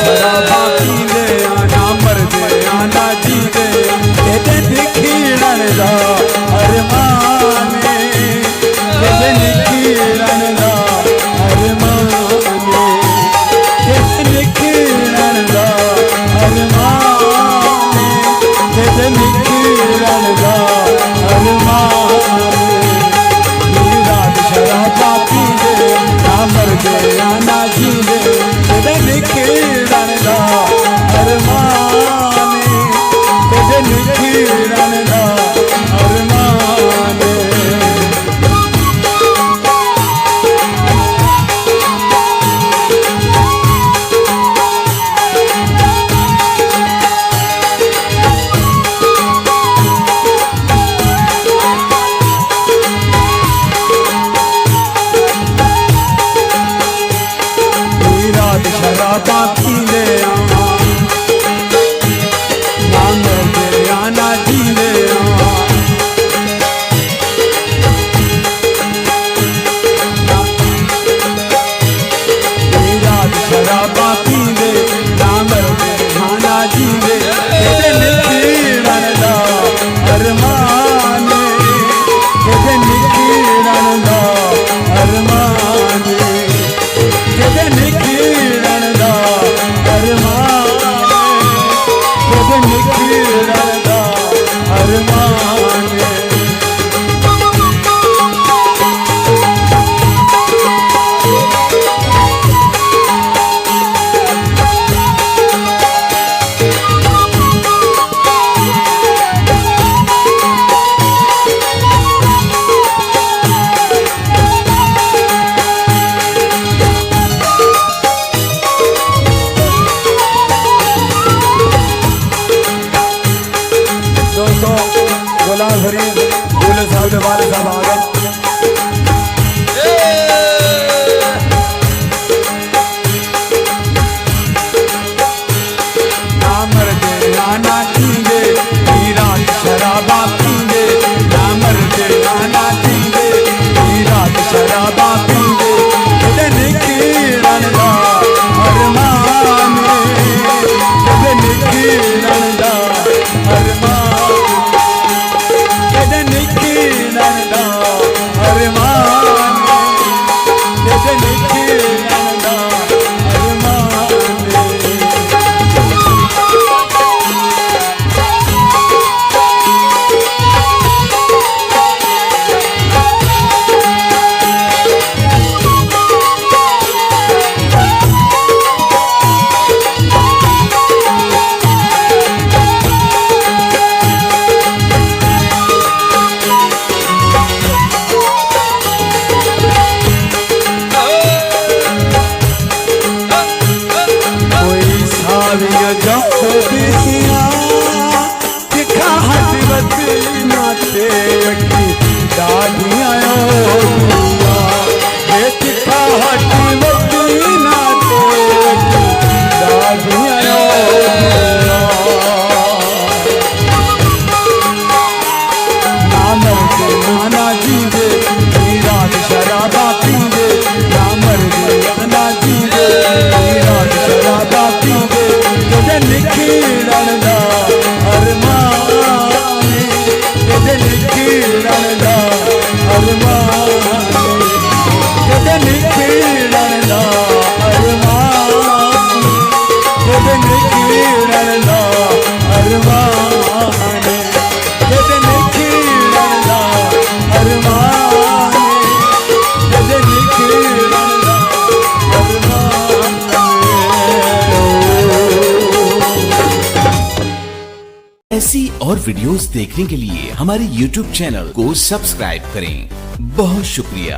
शराबा पींदे आना मरदे आना जींदे तेरे निखिड़न दा अरमाने तेरे निखिड़न दा अरमाने तेरे निखिड़न दा अरमाने तेरे निखिड़न दा अरमाने रात शराबा पींदे ना मरदे आना जींदे तेरे निखिड़न दा अरमाने तेरे निखिड़न दा अरमाने शराबा पींदे ना मरदे आना जींदे रात शराबा पींदे ना मरदे आना जींदे तेरे निखिड़न दा अरमाने तेरे निखिड़न दा अरमाने तेरे निखिड़न दा अरमाने तेरे निखिड़न दा अरमाने गुलाम फरीद दूल्हे साहब के वाले साहब आ गए। ना मरदे आना जींदे रात शराबा पींदे ना मरदे आना जींदे रात शराबा पींदे तेरे निखिड़न दा अरमाने तेरे निखिड़न दा अरमाने तेरे निखिड़न दा अरमाने तेरे निखिड़न दा अरमाने ऐसी और वीडियोस देखने के लिए हमारे YouTube चैनल को सब्सक्राइब करें। बहुत शुक्रिया।